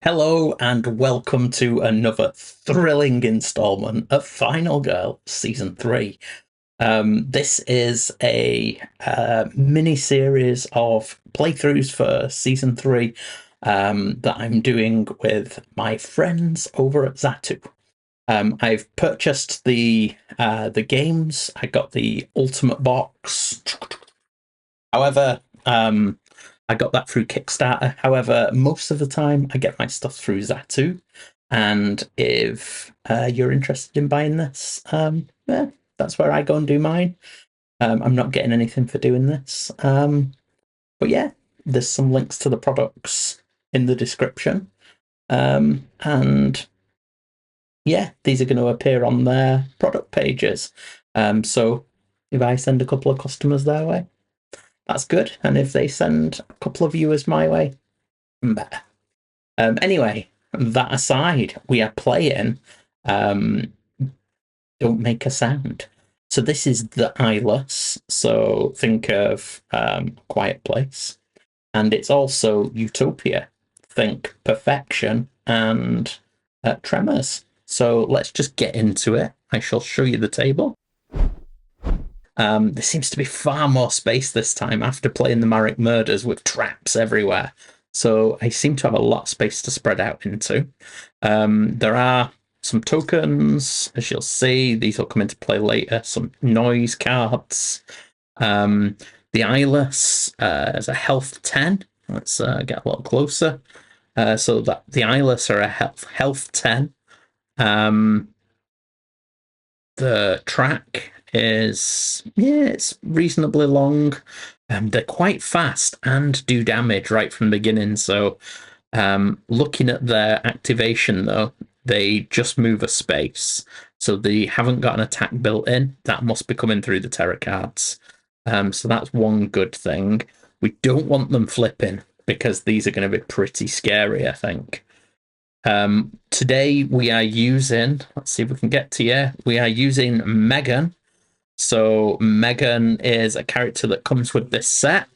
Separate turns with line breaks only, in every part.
Hello and welcome to another thrilling installment of Final Girl Season 3. This is a mini series of playthroughs for Season 3 that I'm doing with my friends over at Zatu. I've purchased the games. I got the Ultimate Box. However, I got that through Kickstarter. However, most of the time I get my stuff through Zatu. And if you're interested in buying this, that's where I go and do mine. I'm not getting anything for doing this. But yeah, there's some links to the products in the description. And yeah, these are going to appear on their product pages. So if I send a couple of customers their way, that's good. And if they send a couple of viewers my way, better. Anyway, that aside, we are playing Don't Make a Sound. So this is the Eyeless. So think of Quiet Place. And it's also Utopia. Think Perfection and Tremors. So let's just get into it. I shall show you the table. There seems to be far more space this time after playing the Marek Murders with traps everywhere. So I seem to have a lot of space to spread out into. There are some tokens, as you'll see. These will come into play later. Some noise cards. The Eyeless is a health 10. Let's get a little closer. So that the Eyeless are a health 10. The track is, it's reasonably long. They're quite fast and do damage right from the beginning. So looking at their activation though, they just move a space. So they haven't got an attack built in. That must be coming through the terror cards. So that's one good thing. We don't want them flipping because these are going to be pretty scary, I think. Today we are using, let's see if we can get to you. We are using Meghan. So Meghan is a character that comes with this set.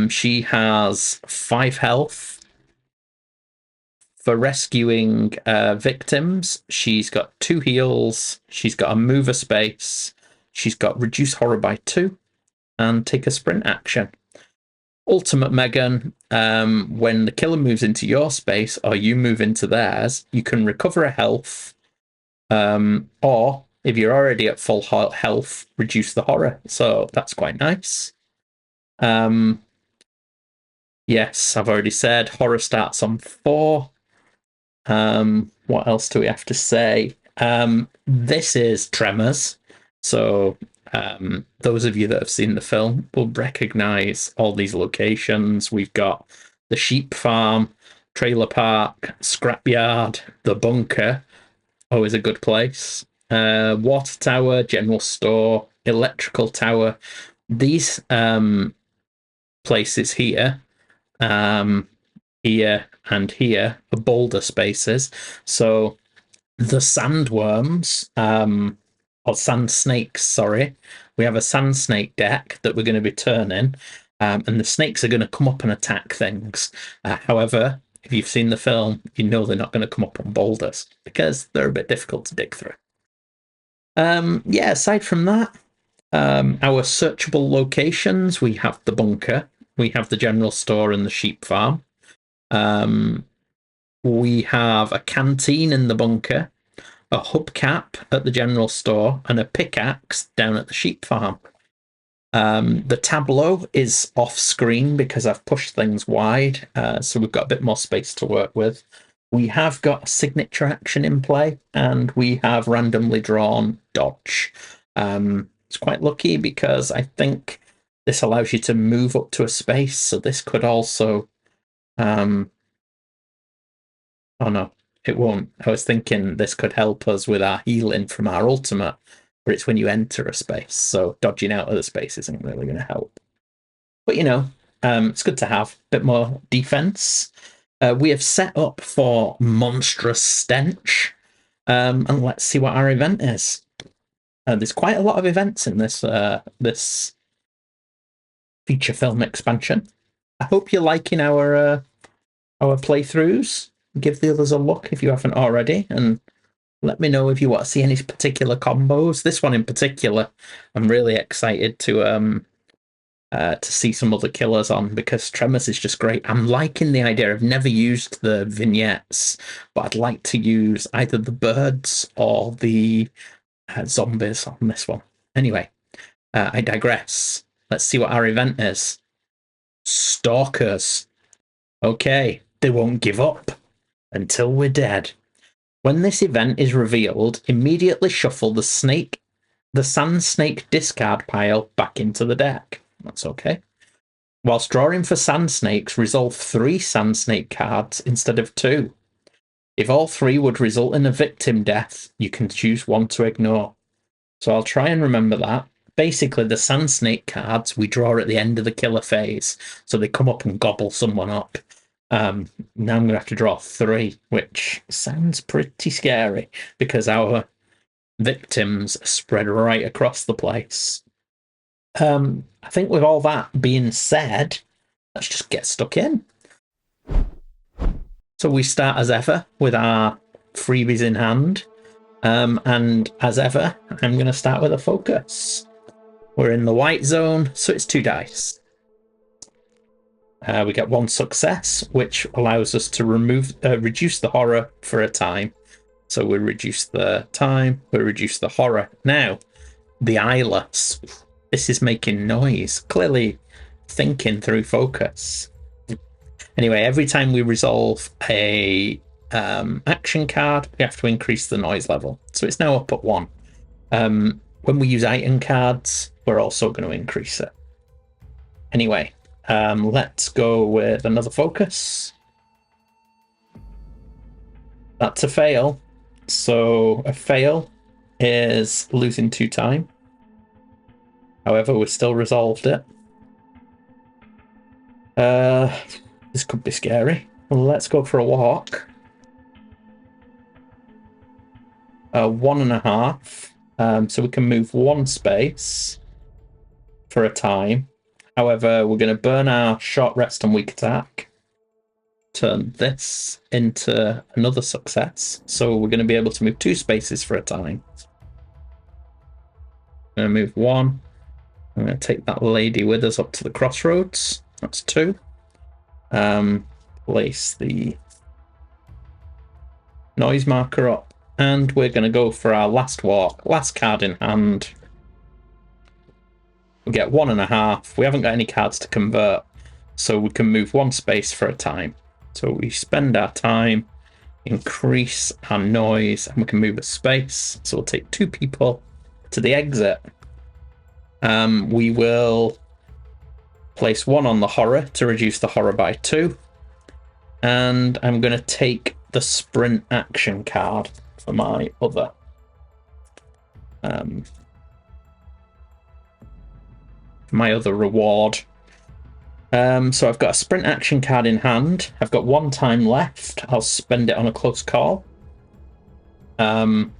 She has 5 health. For rescuing victims, she's got 2 heals. She's got a mover space. She's got reduce horror by 2 and take a sprint action. Ultimate Meghan, when the killer moves into your space or you move into theirs, you can recover a health, or if you're already at full health, reduce the horror. So that's quite nice. Yes, I've already said horror starts on 4. What else do we have to say? This is Tremors. So those of you that have seen the film will recognize all these locations. We've got the sheep farm, trailer park, scrapyard, the bunker, always a good place. Water tower, general store, electrical tower. These places here, here and here are boulder spaces. So the sandworms, or sand snakes, sorry. We have a sand snake deck that we're going to be turning, and the snakes are going to come up and attack things. However, if you've seen the film, you know they're not going to come up on boulders because they're a bit difficult to dig through. Yeah, aside from that, our searchable locations, we have the bunker, we have the general store and the sheep farm. We have a canteen in the bunker, a hubcap at the general store, and a pickaxe down at the sheep farm. The tableau is off screen because I've pushed things wide, so we've got a bit more space to work with. We have got a signature action in play, and we have randomly drawn dodge. It's quite lucky because I think this allows you to move up to a space, so this could also... Oh no, it won't. I was thinking this could help us with our healing from our ultimate, but it's when you enter a space, so dodging out of the space isn't really going to help. But you know, it's good to have a bit more defense. We have set up for Monstrous Stench, and let's see what our event is. There's quite a lot of events in this feature film expansion. I hope you're liking our our playthroughs. Give the others a look if you haven't already, and let me know if you want to see any particular combos. This one in particular, I'm really excited to see some other killers on, because Tremors is just great. I'm liking the idea. I've never used the vignettes, but I'd like to use either the birds or the zombies on this one. Anyway, I digress. Let's see what our event is. Stalkers. Okay, they won't give up until we're dead. When this event is revealed, immediately shuffle the sand snake discard pile back into the deck. That's okay. Whilst drawing for sand snakes, resolve 3 sand snake cards instead of 2. If all 3 would result in a victim death, you can choose one to ignore. So I'll try and remember that. Basically, the sand snake cards we draw at the end of the killer phase, so they come up and gobble someone up. Now I'm going to have to draw 3, which sounds pretty scary, because our victims are spread right across the place. I think with all that being said, let's just get stuck in. So we start as ever with our freebies in hand. And as ever, I'm going to start with a focus. We're in the white zone, so it's 2 dice. We get 1 success, which allows us to reduce the horror for a time. So we reduce the time, we reduce the horror. Now, the Eyeless. This is making noise, clearly thinking through focus. Anyway, every time we resolve a action card, we have to increase the noise level. So it's now up at 1. When we use item cards, we're also going to increase it. Anyway, let's go with another focus. That's a fail. So a fail is losing 2 time. However, we still resolved it. This could be scary. Let's go for a walk. 1.5. So we can move 1 space for a time. However, we're going to burn our short rest and weak attack. Turn this into another success. So we're going to be able to move 2 spaces for a time. I'm going to move 1. I'm going to take that lady with us up to the crossroads. That's 2. Place the noise marker up. And we're going to go for our last walk. Last card in hand. We get 1.5. We haven't got any cards to convert. So we can move 1 space for a time. So we spend our time, increase our noise, and we can move a space. So we'll take 2 people to the exit. We will place 1 on the horror to reduce the horror by 2. And I'm going to take the sprint action card for my other reward. So I've got a sprint action card in hand. I've got 1 time left. I'll spend it on a close call. I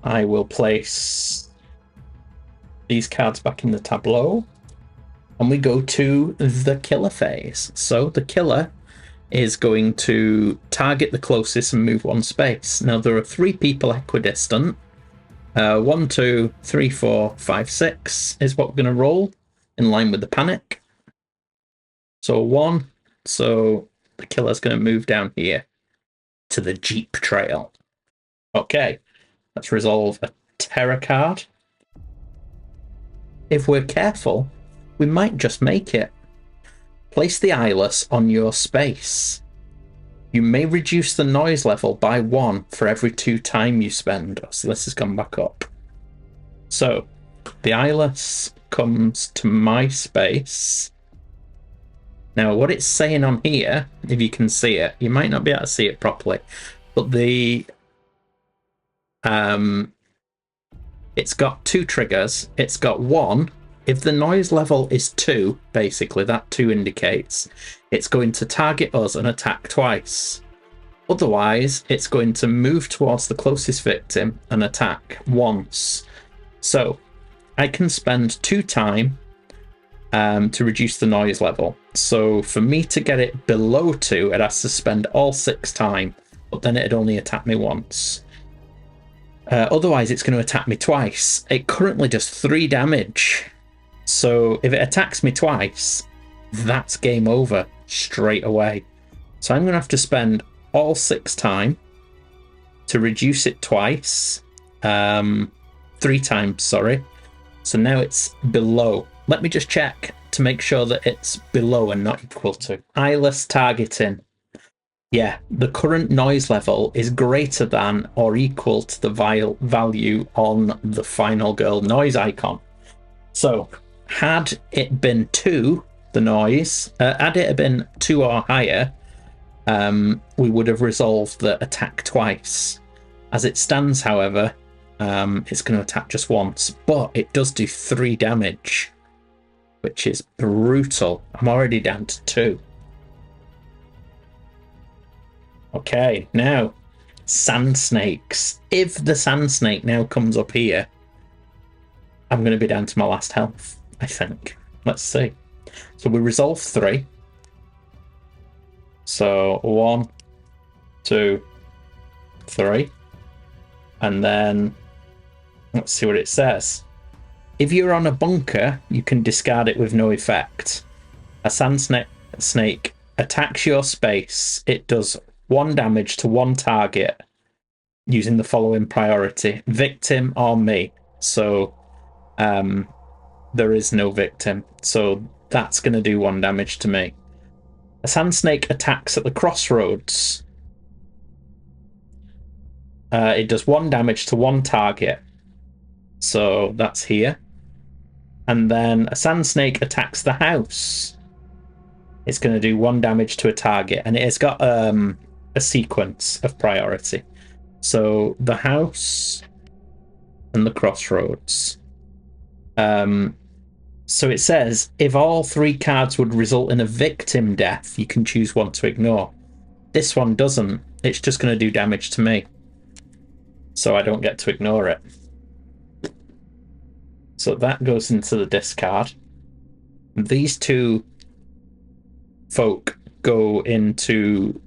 will place these cards back in the tableau. And we go to the killer phase. So the killer is going to target the closest and move 1 space. Now there are 3 people equidistant. 1, 2, 3, 4, 5, 6 is what we're going to roll in line with the panic. So 1. So the killer's going to move down here to the Jeep trail. Okay, let's resolve a terror card. If we're careful, we might just make it. Place the Eyeless on your space. You may reduce the noise level by 1 for every 2 time you spend. So this has gone back up. So the Eyeless comes to my space. Now what it's saying on here, if you can see it, you might not be able to see it properly, but the it's got 2 triggers. It's got 1. If the noise level is 2, basically that 2 indicates it's going to target us and attack twice. Otherwise, it's going to move towards the closest victim and attack once. So I can spend 2 time to reduce the noise level. So for me to get it below 2, it has to spend all 6 time, but then it'd only attack me once. Otherwise, it's going to attack me twice. It currently does 3 damage. So if it attacks me twice, that's game over straight away. So I'm going to have to spend all 6 time to reduce it twice. 3 times, sorry. So now it's below. Let me just check to make sure that it's below and not equal to. Eyeless targeting. Yeah, the current noise level is greater than or equal to the value on the final girl noise icon. So had it been 2, the noise, had it been 2 or higher, we would have resolved the attack twice. As it stands, however, it's going to attack just once, but it does do 3 damage, which is brutal. I'm already down to 2. Okay, now, sand snakes. If the sand snake now comes up here, I'm going to be down to my last health, I think. Let's see. So we resolve 3. So 1, 2, 3. And then, let's see what it says. If you're on a bunker, you can discard it with no effect. A sand snake attacks your space. It does 1 damage to 1 target using the following priority: victim or me. So there is no victim. So that's going to do 1 damage to me. A sand snake attacks at the crossroads. It does 1 damage to 1 target. So that's here. And then a sand snake attacks the house. It's going to do 1 damage to a target. And it has got a sequence of priority. So the house and the crossroads. So it says, if all 3 cards would result in a victim death, you can choose one to ignore. This one doesn't. It's just going to do damage to me. So I don't get to ignore it. So that goes into the discard. These 2 folk go into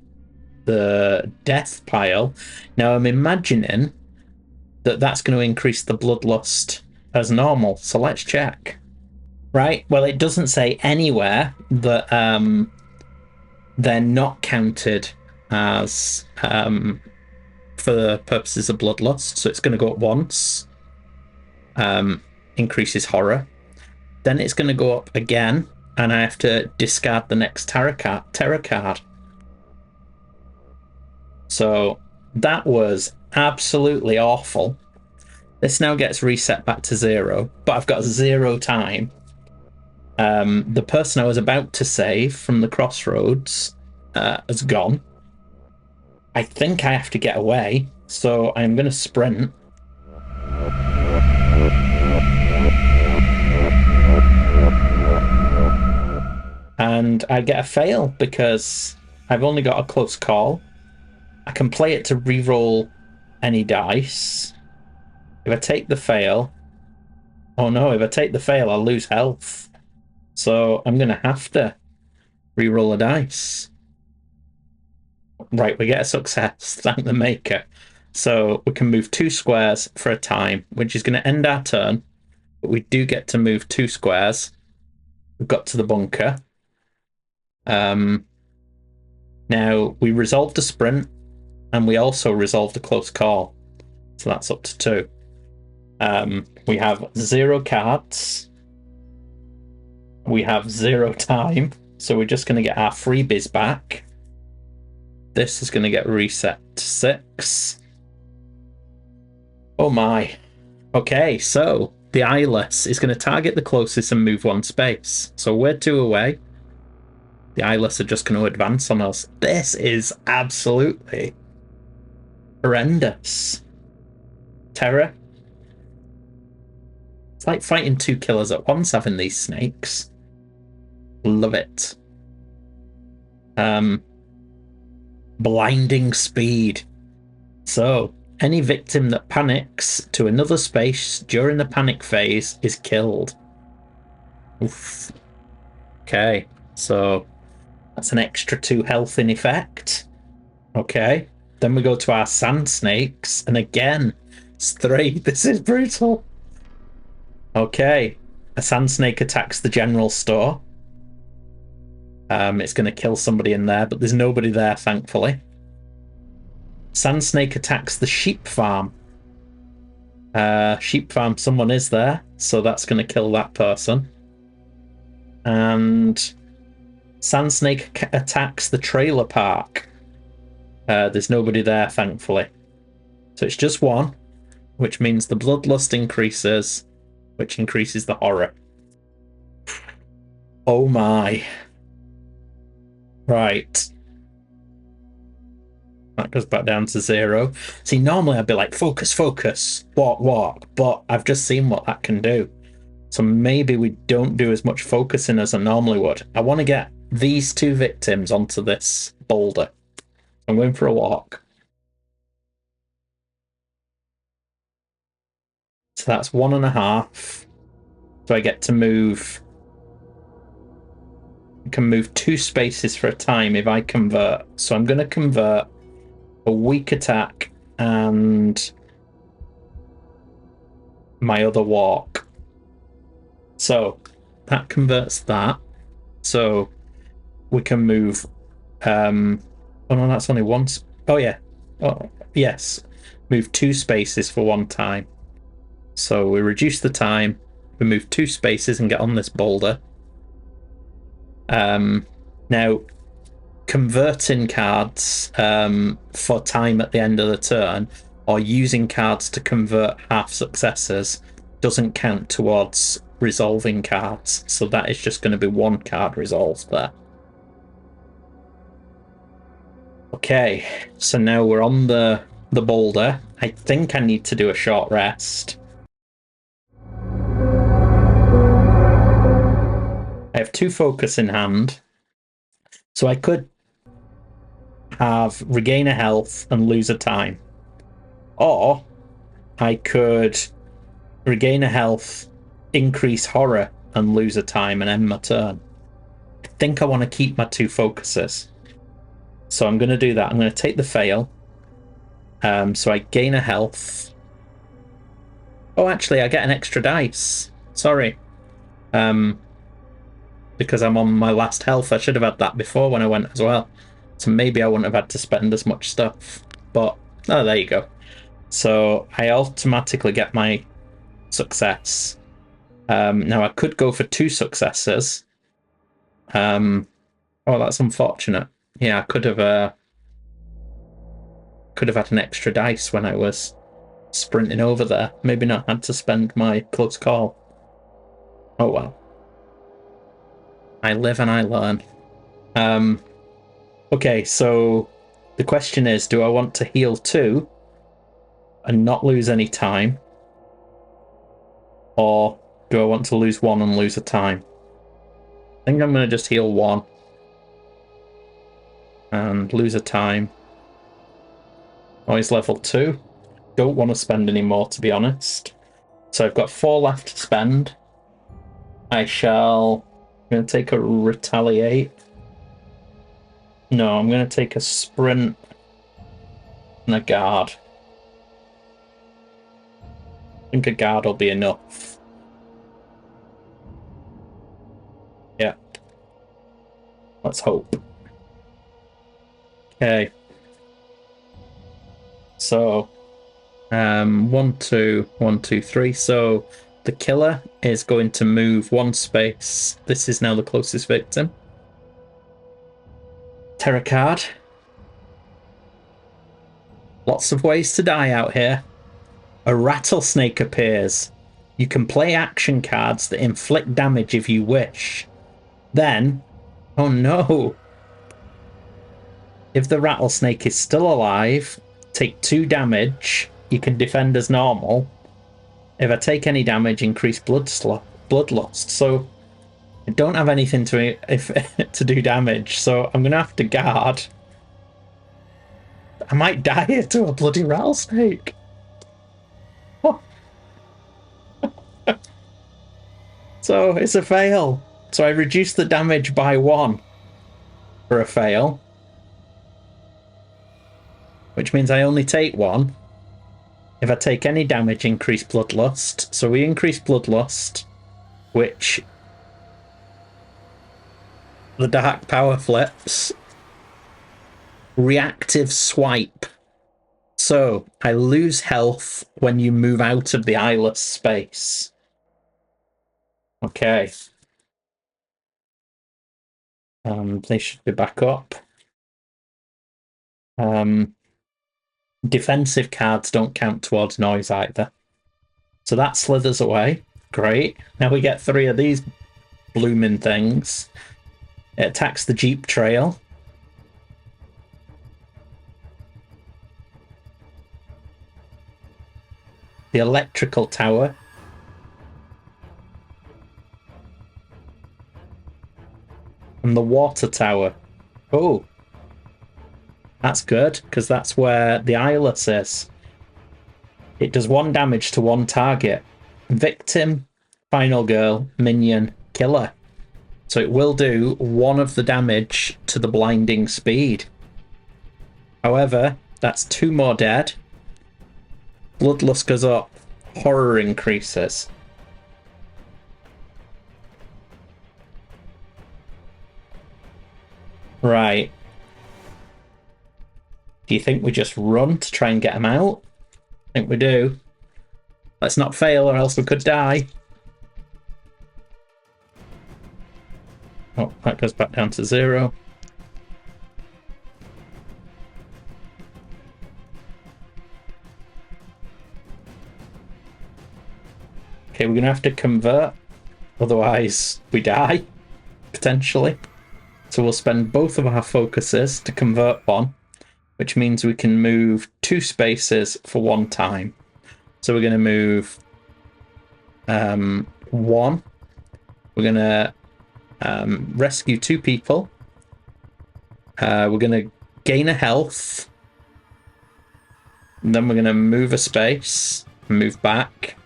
the death pile. Now I'm imagining that that's going to increase the bloodlust as normal. So let's check. Right, well, it doesn't say anywhere that they're not counted as for the purposes of bloodlust. So it's going to go up once. Increases horror. Then it's going to go up again, and I have to discard the next terror card. So that was absolutely awful. This now gets reset back to 0, but I've got 0 time. The person I was about to save from the crossroads has gone. I think I have to get away, so I'm going to sprint. And I get a fail because I've only got a close call. I can play it to reroll any dice. If I take the fail... Oh no, if I take the fail, I'll lose health. So I'm going to have to reroll a dice. Right, we get a success. Thank the maker. So we can move 2 squares for a time, which is going to end our turn. But we do get to move 2 squares. We've got to the bunker. Now, we resolved a sprint, and we also resolved a close call. So that's up to 2. We have 0 cards. We have 0 time. So we're just going to get our freebies back. This is going to get reset to 6. Oh my. Okay, so the Eyeless is going to target the closest and move 1 space. So we're 2 away. The Eyeless are just going to advance on us. This is absolutely horrendous. Terror. It's like fighting 2 killers at once, having these snakes. Love it. Blinding speed. So, any victim that panics to another space during the panic phase is killed. Oof. Okay, so that's an extra 2 health in effect. Okay, then we go to our sand snakes, and again, it's 3. This is brutal. Okay, a sand snake attacks the general store. It's going to kill somebody in there, but there's nobody there, thankfully. Sand snake attacks the sheep farm. Sheep farm, someone is there, so that's going to kill that person. And sand snake attacks the trailer park. There's nobody there, thankfully. So it's just 1, which means the bloodlust increases, which increases the horror. Oh my. Right. That goes back down to 0. See, normally I'd be like, focus, focus, walk, walk, but I've just seen what that can do. So maybe we don't do as much focusing as I normally would. I want to get these 2 victims onto this boulder. I'm going for a walk. So that's 1.5. So I get to move. I can move 2 spaces for a time if I convert. So I'm going to convert a weak attack and my other walk. So that converts that. So we can move. Oh no, that's only once. Oh yeah. Oh yes. Move 2 spaces for 1 time. So we reduce the time. We move 2 spaces and get on this boulder. Now, converting cards for time at the end of the turn, or using cards to convert half successes, doesn't count towards resolving cards. So that is just going to be 1 card resolved there. Okay, so now we're on the boulder. I think I need to do a short rest. I have 2 focus in hand, so I could have regain a health and lose a time, or I could regain a health, increase horror, and lose a time and end my turn. I think I want to keep my 2 focuses, so I'm going to do that. I'm going to take the fail. So I gain a health. Oh, actually, I get an extra dice. Sorry. Because I'm on my last health. I should have had that before when I went as well. So maybe I wouldn't have had to spend as much stuff. But, oh, there you go. So I automatically get my success. Now I could go for 2 successes. Oh, that's unfortunate. Yeah, I could have had an extra dice when I was sprinting over there. Maybe not had to spend my close call. Oh well. I live and I learn. Okay, so the question is, do I want to heal 2 and not lose any time? Or do I want to lose 1 and lose a time? I think I'm going to just heal 1 and lose a time. Oh, he's level 2. Don't want to spend any more, to be honest. So I've got 4 left to spend. I'm going to take a retaliate. No, I'm going to take a sprint and a guard. I think a guard will be enough. Yeah. Let's hope. Okay. So, 1, 2, 1, 2, 3. So the killer is going to move 1 space. This is now the closest victim. Terror card. Lots of ways to die out here. A rattlesnake appears. You can play action cards that inflict damage if you wish. Then, oh no. If the rattlesnake is still alive, take 2 damage. You can defend as normal. If I take any damage, increase bloodlust. So I don't have anything to do damage, so I'm gonna have to guard. I might die here to a bloody rattlesnake. So it's a fail. So I reduced the damage by 1 for a fail, which means I only take 1. If I take any damage, increase bloodlust. So we increase bloodlust, which the dark power flips. Reactive swipe. So I lose health when you move out of the eyeless space. Okay. They should be back up. Defensive cards don't count towards noise either. So that slithers away. Great. Now we get 3 of these blooming things. It attacks the Jeep trail. The electrical tower. And the water tower. Oh. That's good, because that's where the Eyeless is. It does 1 damage to 1 target. Victim, final girl, minion, killer. So it will do 1 of the damage to the blinding speed. However, that's 2 more dead. Bloodlust goes up. Horror increases. Right. Do you think we just run to try and get him out? I think we do. Let's not fail or else we could die. Oh, that goes back down to 0. Okay, we're going to have to convert. Otherwise, we die. Potentially. So we'll spend both of our focuses to convert 1. Which means we can move 2 spaces for 1 time. So we're going to move 1. We're going to rescue 2 people. We're going to gain a health. And then we're going to move a space. Move back.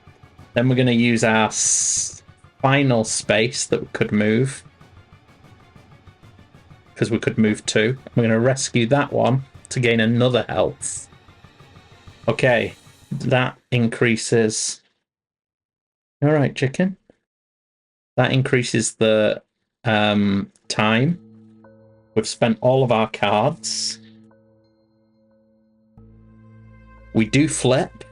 Then we're going to use our final space that we could move. Because we could move 2. We're going to rescue that one to gain another health. Okay, that increases. All right, chicken. That increases the time. We've spent all of our cards. We do flip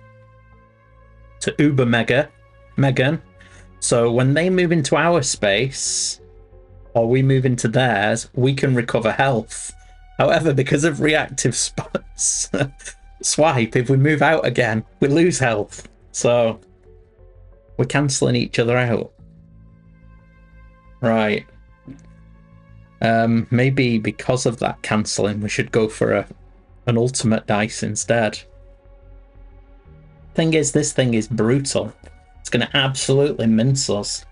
to Uber Meghan. So when they move into our space, or we move into theirs, we can recover health. However, because of reactive swipe, if we move out again, we lose health. So we're cancelling each other out. Right. Maybe because of that cancelling, we should go for an ultimate dice instead. Thing is, this thing is brutal. It's going to absolutely mince us.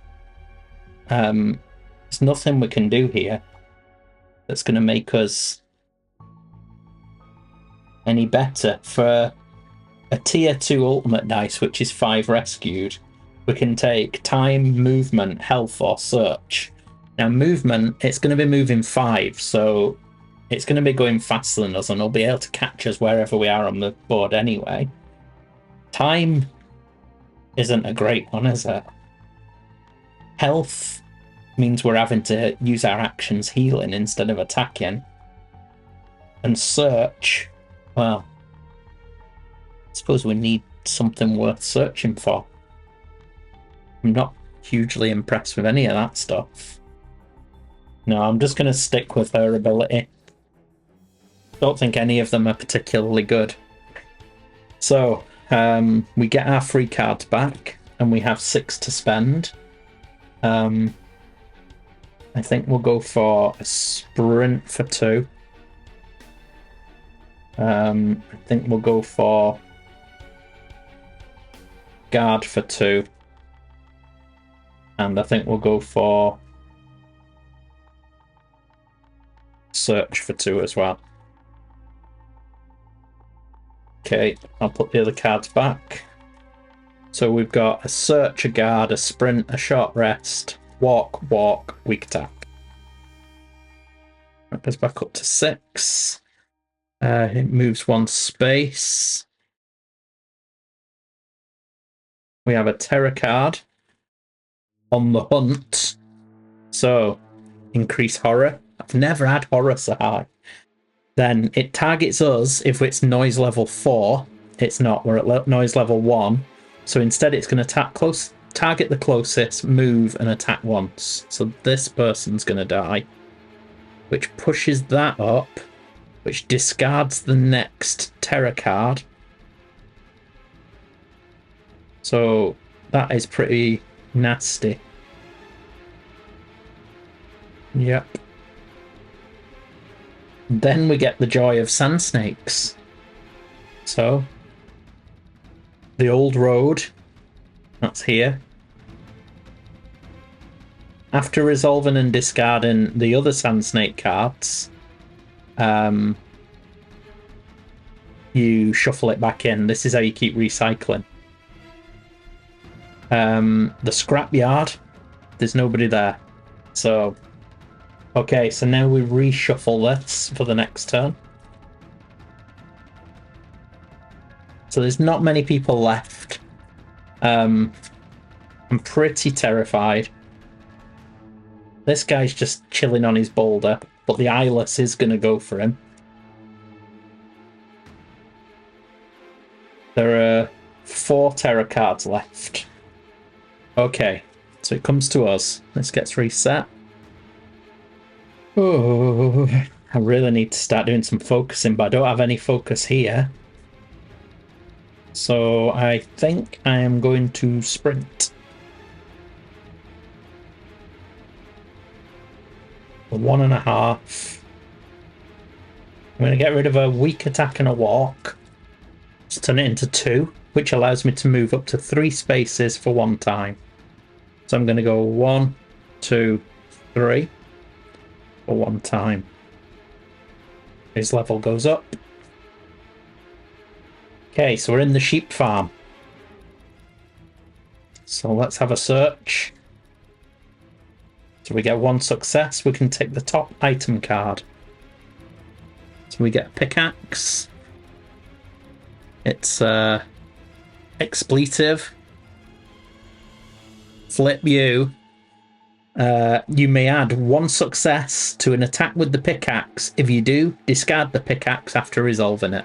There's nothing we can do here that's going to make us any better. For a tier 2 ultimate dice, which is 5 rescued, we can take time, movement, health, or search. Now, movement, it's going to be moving 5, so it's going to be going faster than us, and it'll be able to catch us wherever we are on the board anyway. Time isn't a great one, is it? Health means we're having to use our actions healing instead of attacking. And search, well, I suppose we need something worth searching for. I'm not hugely impressed with any of that stuff. No, I'm just going to stick with her ability. Don't think any of them are particularly good. So, we get our free cards back, and we have 6 to spend. I think we'll go for a sprint for 2. I think we'll go for guard for 2. And I think we'll go for search for 2 as well. Okay, I'll put the other cards back. So we've got a search, a guard, a sprint, a short rest, Walk, walk, weak attack. That goes back up to 6. It moves 1 space. We have a terror card. On the hunt. So, increase horror. I've never had horror so high. Then it targets us if it's noise level 4. It's not. We're at noise level 1. So instead it's going to target the closest, move, and attack once. So this person's going to die. Which pushes that up. Which discards the next terror card. So that is pretty nasty. Yep. Then we get the joy of sand snakes. So, the old road, that's here. After resolving and discarding the other sand snake cards, you shuffle it back in. This is how you keep recycling. The scrapyard, there's nobody there. So, okay, so now we reshuffle this for the next turn. So there's not many people left. I'm pretty terrified. This guy's just chilling on his boulder, but the Eyeless is going to go for him. There are 4 terror cards left. Okay, so it comes to us. This gets reset. Oh, I really need to start doing some focusing, but I don't have any focus here. So I think I am going to sprint. 1.5. I'm going to get rid of a weak attack and a walk. Just turn it into 2, which allows me to move up to 3 spaces for 1 time. So I'm going to go 1, 2, 3 for 1 time. His level goes up. Okay, so we're in the sheep farm. So let's have a search. So we get 1 success. We can take the top item card. So we get a pickaxe. It's expletive. Flip you. You may add 1 success to an attack with the pickaxe. If you do, discard the pickaxe after resolving it.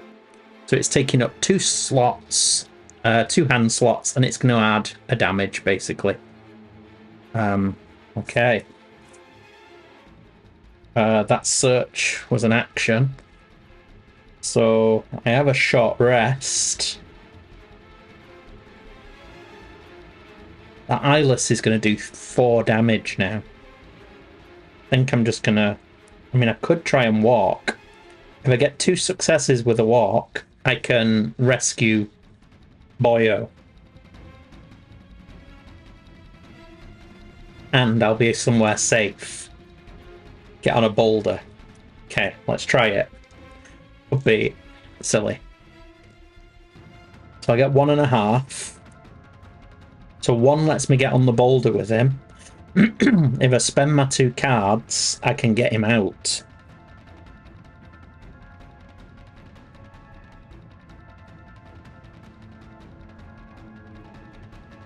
So it's taking up 2 slots, 2 hand slots, and it's going to add a damage, basically. Okay. That search was an action. So I have a short rest. That Eyeless is going to do 4 damage now. I think I'm just going to... I mean, I could try and walk. If I get 2 successes with a walk, I can rescue Boyo. And I'll be somewhere safe. Get on a boulder. Okay, let's try it. Would be silly. So I get 1.5. So 1 lets me get on the boulder with him. If I spend my 2 cards, I can get him out.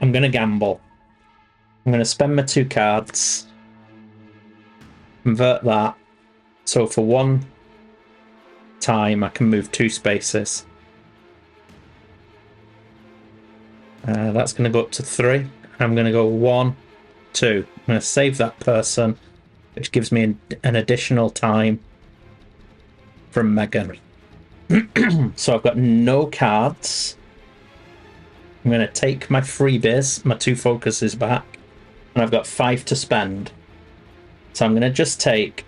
I'm going to gamble. I'm going to spend my 2 cards. Convert that. So for 1 time, I can move 2 spaces. That's going to go up to 3. I'm going to go 1, 2. I'm going to save that person, which gives me an additional time from Meghan. So I've got no cards. I'm going to take my freebies, my 2 focuses back, and I've got 5 to spend. So I'm going to just take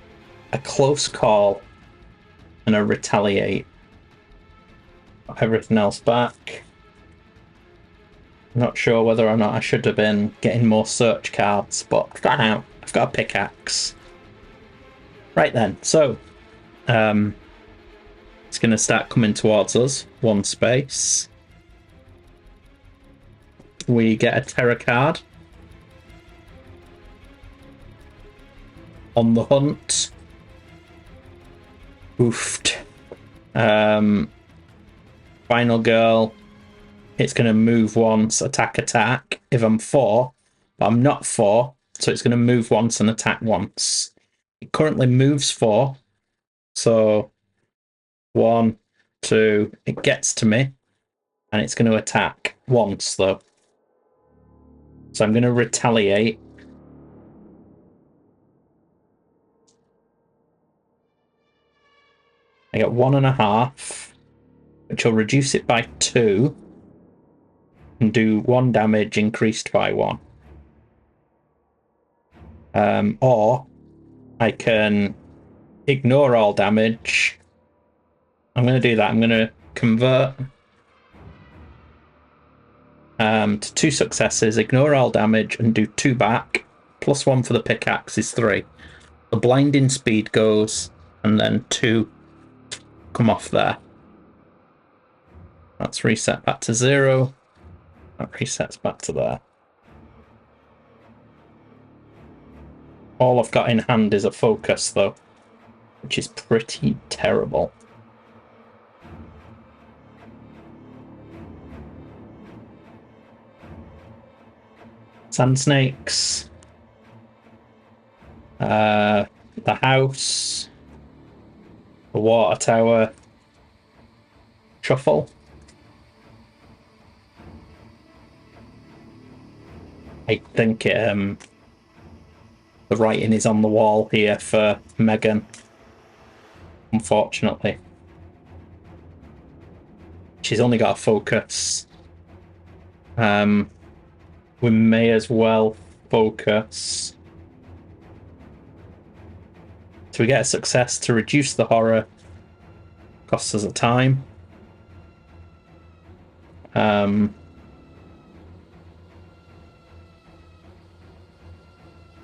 a close call and a retaliate. Put everything else back. I'm not sure whether or not I should have been getting more search cards, but I've got out. I've got a pickaxe. Right then, so it's going to start coming towards us. 1 space. We get a terror card. on the hunt. Oofed. Final girl. It's going to move once, attack. If I'm 4, but I'm not 4, so it's going to move once and attack once. It currently moves 4, so 1, 2, it gets to me, and it's going to attack once though. So I'm going to retaliate. I get 1.5, which will reduce it by 2 and do 1 damage increased by 1. Or I can ignore all damage. I'm going to do that. I'm going to convert to 2 successes, ignore all damage, and do 2 back. +1 for the pickaxe is 3. The blinding speed goes, and then 2 come off there. That's reset back to 0. That resets back to there. All I've got in hand is a focus, though, which is pretty terrible. Sand snakes. The house. The water tower. Truffle. I think the writing is on the wall here for Meghan, unfortunately. She's only got a focus. We may as well focus. So we get a success to reduce the horror. Costs us a time.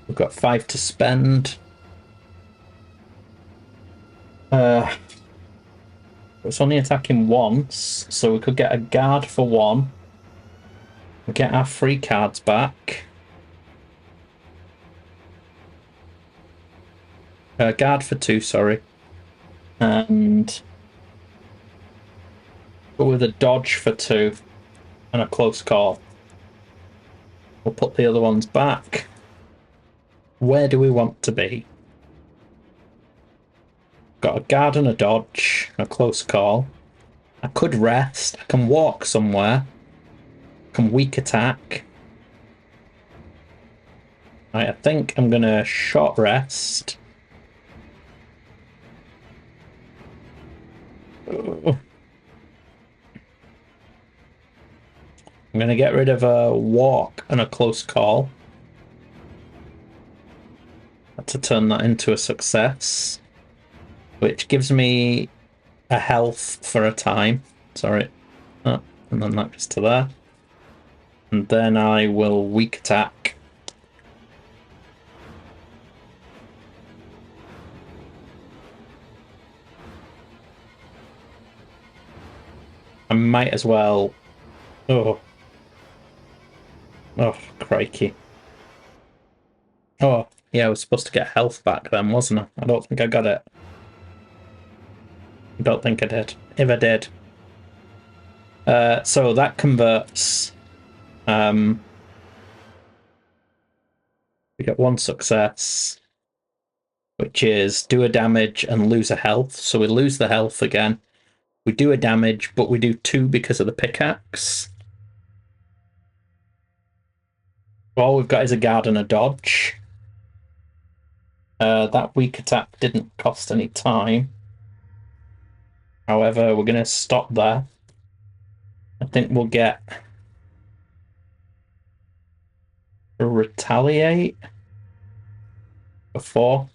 We've got 5 to spend. It's only attacking once, so we could get a guard for 1. We get our 3 cards back. Guard for 2, sorry. And go with a dodge for 2 and a close call. We'll put the other ones back. Where do we want to be? Got a guard and a dodge, a close call. I could rest. I can walk somewhere. I can weak attack. Right, I think I'm going to short rest. I'm going to get rid of a walk and a close call. To turn that into a success, which gives me a health for a time. Sorry. Oh, and then that goes to there. And then I will weak attack. I might as well... Oh, crikey. Oh, yeah, I was supposed to get health back then, wasn't I? I don't think I got it. I don't think I did. If I did. So that converts. We get 1 success, which is do a damage and lose a health. So we lose the health again. We do a damage, but we do 2 because of the pickaxe. All we've got is a guard and a dodge. That weak attack didn't cost any time. However, we're going to stop there. I think we'll get a retaliate before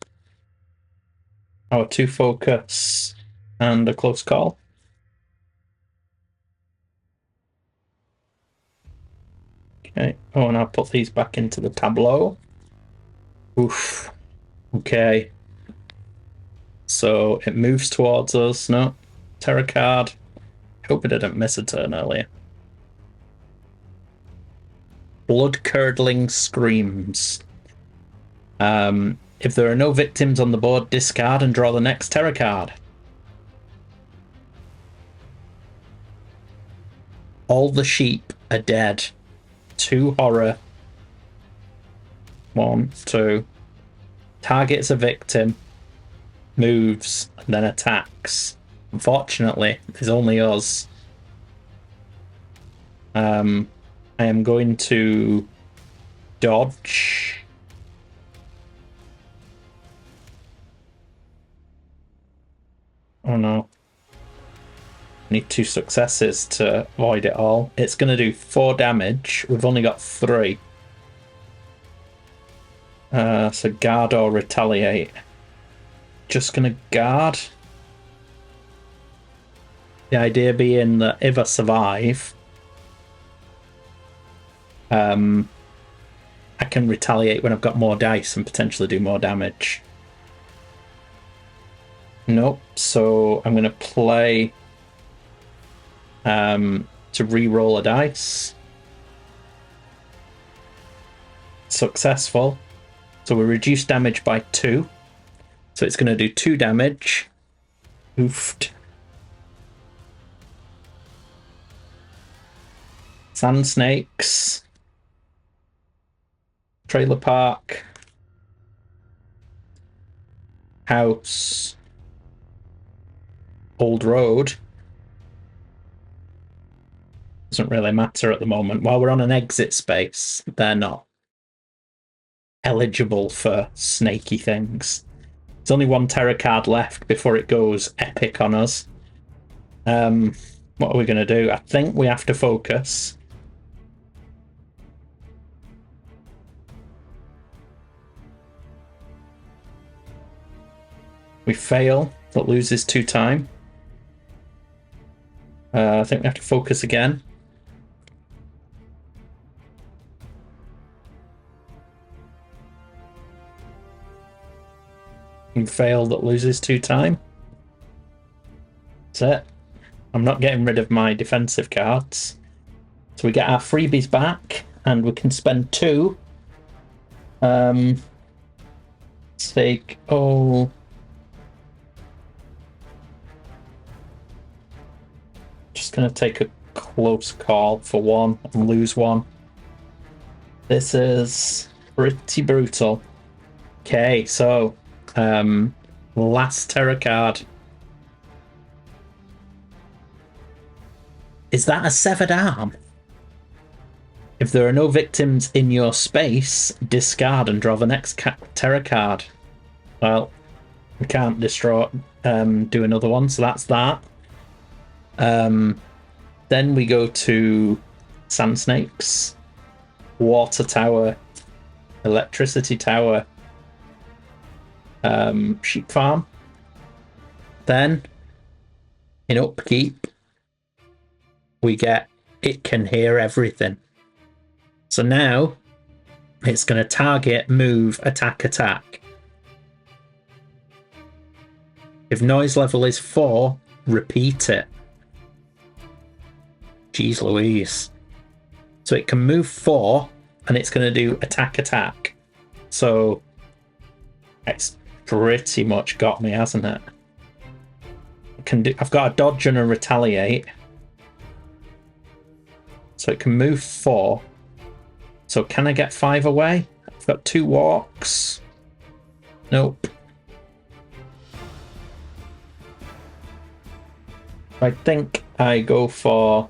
our 2 focus and a close call. Okay. Oh, and I'll put these back into the tableau. Oof. Okay. So it moves towards us. No. Terror card. Hope it didn't miss a turn earlier. Blood-curdling screams. If If there are no victims on the board, discard and draw the next terror card. All the sheep are dead. 2 horror. 1, 2. Targets a victim, moves, and then attacks. Unfortunately, there's only us. I am going to dodge. Oh no. Need 2 successes to avoid it all. It's going to do 4 damage. We've only got 3. So guard or retaliate. Just going to guard. The idea being that if I survive, I can retaliate when I've got more dice and potentially do more damage. Nope. So I'm going to play to re-roll a dice. Successful. So we reduce damage by 2. So it's going to do 2 damage. Oofed. Sand snakes. Trailer park. House. Old road. Doesn't really matter at the moment. While we're on an exit space, they're not eligible for snaky things. There's only 1 terror card left before it goes epic on us. What are we going to do? I think we have to focus. We fail. That loses 2 time. I think we have to focus again. We fail. That loses 2 time. That's it. I'm not getting rid of my defensive cards. So we get our freebies back, and we can spend 2. Take all. Just going to take a close call for 1 and lose 1. This is pretty brutal. Okay, so last terror card. Is that a severed arm? If there are no victims in your space, discard and draw the next terror card. Well, we can't do another one, so that's that. Then we go to sand snakes, water tower, electricity tower, sheep farm. Then in upkeep we get it can hear everything. So now it's going to target, move, attack, attack. If noise level is 4, repeat it. Jeez Louise. So it can move 4 and it's going to do attack, attack. So it's pretty much got me, hasn't it? I've got a dodge and a retaliate. So it can move 4. So can I get 5 away? I've got 2 walks. Nope. I think I go for...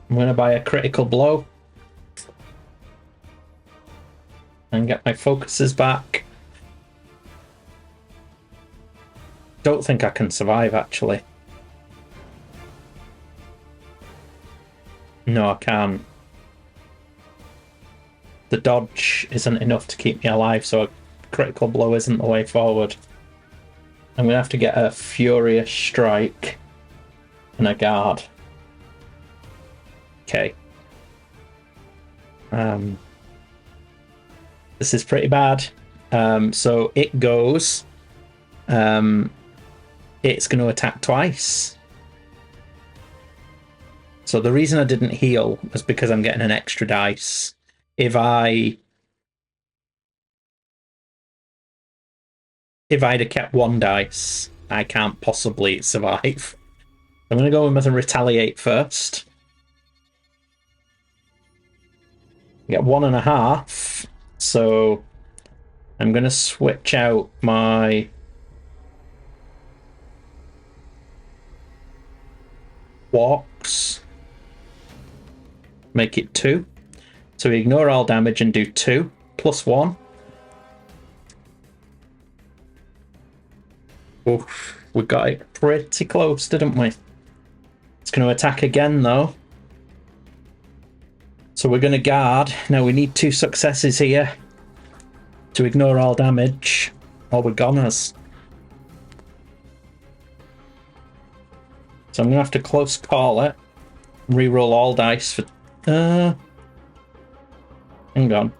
I'm going to buy a critical blow. And get my focuses back. Don't think I can survive, actually. No, I can't. The dodge isn't enough to keep me alive, so a critical blow isn't the way forward. I'm going to have to get a furious strike and a guard. Okay. This is pretty bad. So it goes. It's going to attack twice. So the reason I didn't heal was because I'm getting an extra dice. If I if I'd have kept one dice, I can't possibly survive. I'm going to go with a retaliate first. Get 1.5. So I'm going to switch out my walks. Make it 2. So we ignore all damage and do 2 plus 1. Oof, we got it pretty close, didn't we? It's going to attack again, though. So we're going to guard. Now we need 2 successes here to ignore all damage, or we're goners. So I'm going to have to close call it. Reroll all dice for... hang on.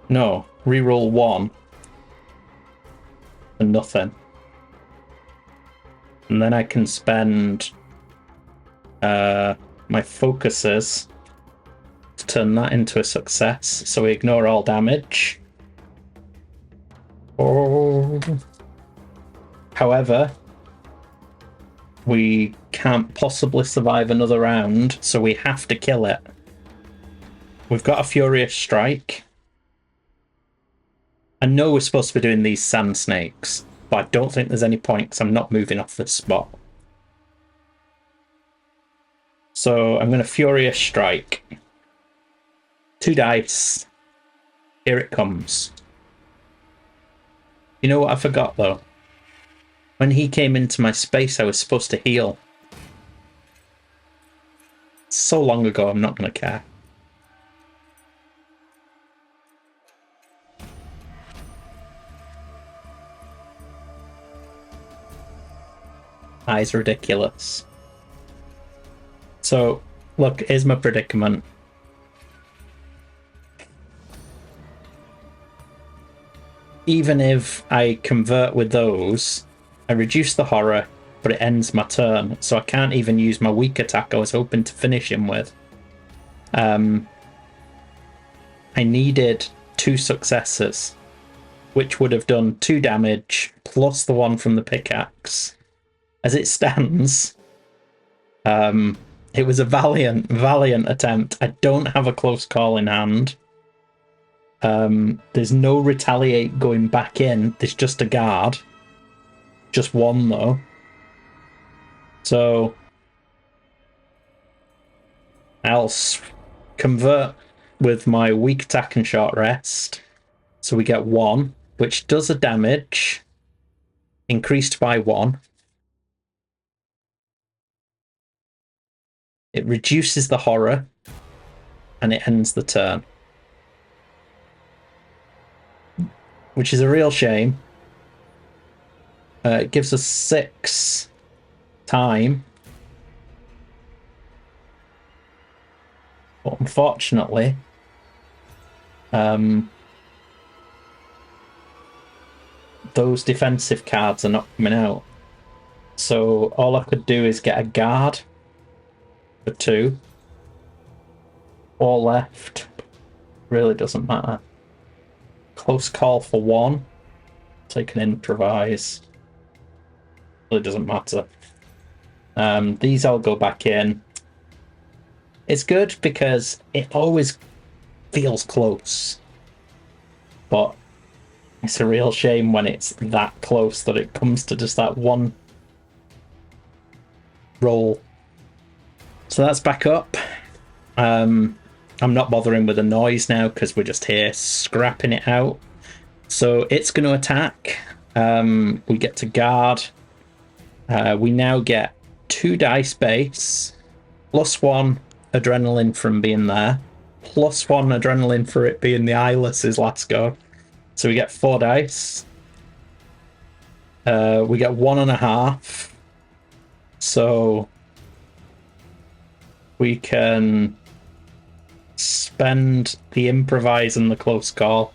No, reroll 1. And nothing. And then I can spend my focuses to turn that into a success. So we ignore all damage. Oh. However, we can't possibly survive another round, so we have to kill it. We've got a Furious Strike. I know we're supposed to be doing these sand snakes, but I don't think there's any point because I'm not moving off this spot. So I'm going to Furious Strike. 2 dice. Here it comes. You know what I forgot, though? When he came into my space, I was supposed to heal. So long ago, I'm not going to care. Eyes ridiculous. So, look, here's my predicament. Even if I convert with those, I reduce the horror, but it ends my turn, so I can't even use my weak attack I was hoping to finish him with. I needed 2 successes, which would have done 2 damage, plus the 1 from the pickaxe. As it stands, it was a valiant attempt. I don't have a close call in hand. There's no retaliate going back in. There's just a guard. Just 1, though. So I'll convert with my weak attack and short rest. So we get 1, which does a damage. Increased by 1. It reduces the horror. And it ends the turn. Which is a real shame. It gives us 6 time. But unfortunately, those defensive cards are not coming out. So all I could do is get a guard for 2. 4 left. Really doesn't matter. Close call for 1. Take an improvise. Really doesn't matter. These all go back in. It's good because it always feels close. But it's a real shame when it's that close that it comes to just that 1 roll. So that's back up. I'm not bothering with the noise now because we're just here scrapping it out. So it's going to attack. We get to guard. We now get 2 dice base, plus 1 adrenaline from being there, plus 1 adrenaline for it being the Eyeless's last go. So we get 4 dice. We get 1.5. So we can spend the improvise and the close call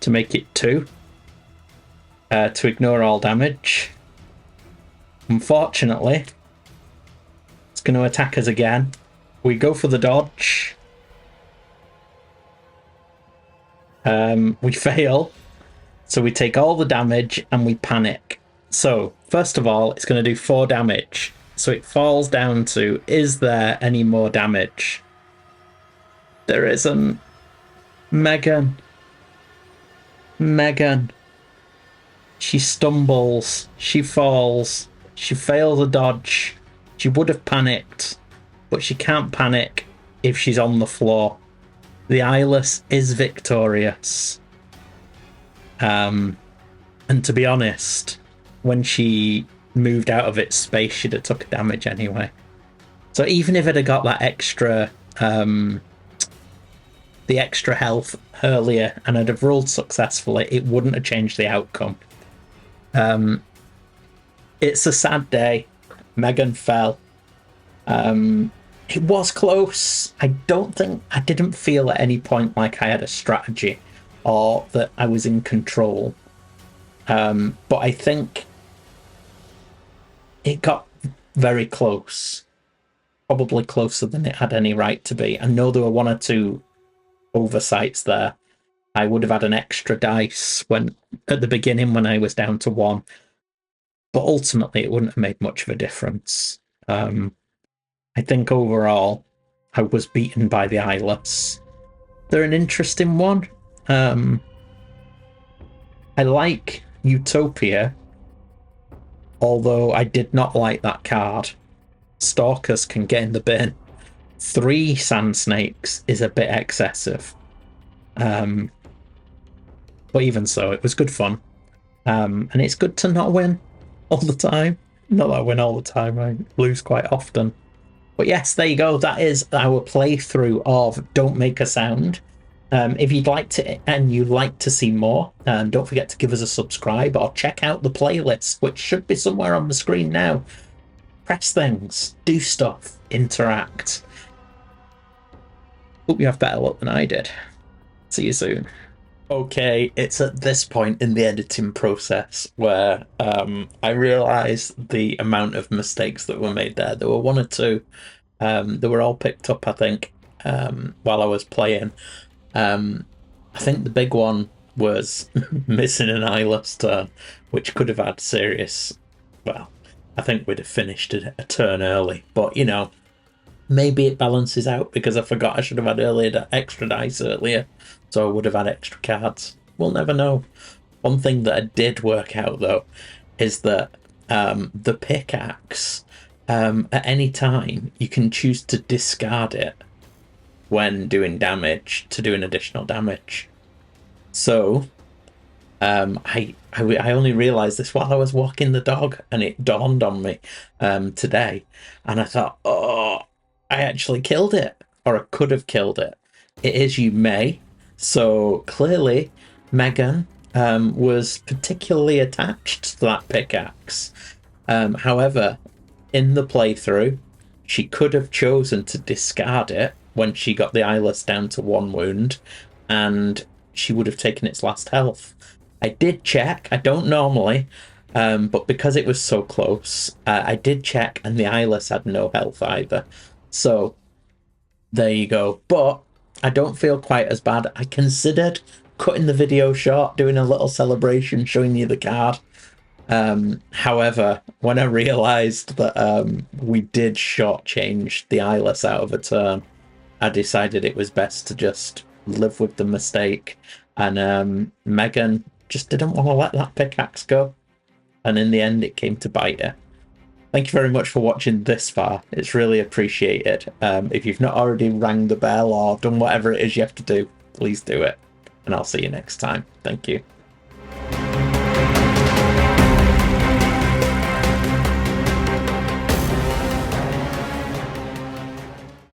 to make it 2 to ignore all damage. Unfortunately, it's going to attack us again. We go for the dodge. We fail, so we take all the damage and we panic. So, first of all, it's going to do 4 damage. So it falls down to, is there any more damage? There isn't. Meghan. Meghan. She stumbles. She falls. She fails a dodge. She would have panicked, but she can't panic if she's on the floor. The Eyeless is victorious. And to be honest, when she moved out of its space, she'd have took damage anyway. So even if it had got that extra, the extra health earlier, and I'd have rolled successfully, it wouldn't have changed the outcome. It's a sad day. Meghan fell. It was close. I didn't feel at any point like I had a strategy or that I was in control. But I think it got very close. Probably closer than it had any right to be. I know there were 1 or 2 oversights there. I would have had an extra dice at the beginning when I was down to 1. But ultimately, it wouldn't have made much of a difference. I think overall, I was beaten by the Eyeless. They're an interesting one. I like Utopia, although I did not like that card. Stalkers can get in the bin. 3 sand snakes is a bit excessive. But even so, it was good fun. And it's good to not win all the time. Not that I win all the time, I lose quite often. But yes, there you go. That is our playthrough of Don't Make a Sound. If you'd like to, and you'd like to see more, don't forget to give us a subscribe or check out the playlist, which should be somewhere on the screen now. Press things, do stuff, interact. Hope you have better luck than I did. See you soon. Okay, it's at this point in the editing process where I realised the amount of mistakes that were made there. There were 1 or 2. They were all picked up, I think, while I was playing. I think the big one was missing an eyeless turn, which could have had serious... Well, I think we'd have finished a turn early, but, you know, maybe it balances out because I forgot I should have had extra dice earlier, so I would have had extra cards. We'll never know. One thing that I did work out, though, is that the pickaxe, at any time, you can choose to discard it when doing damage to do an additional damage. So, I only realised this while I was walking the dog, and it dawned on me today, and I thought, oh, I actually killed it, or I could have killed it. It is you may. So clearly, Meghan was particularly attached to that pickaxe. However, in the playthrough, she could have chosen to discard it when she got the eyeless down to 1 wound, and she would have taken its last health. I did check. I don't normally, but because it was so close, I did check, and the eyeless had no health either. So, there you go. But I don't feel quite as bad. I considered cutting the video short, doing a little celebration, showing you the card. However, when I realised that we did shortchange the eyeless out of a turn, I decided it was best to just live with the mistake. And Meghan just didn't want to let that pickaxe go. And in the end, it came to bite her. Thank you very much for watching this far. It's really appreciated. If you've not already rang the bell or done whatever it is you have to do, please do it. And I'll see you next time. Thank you.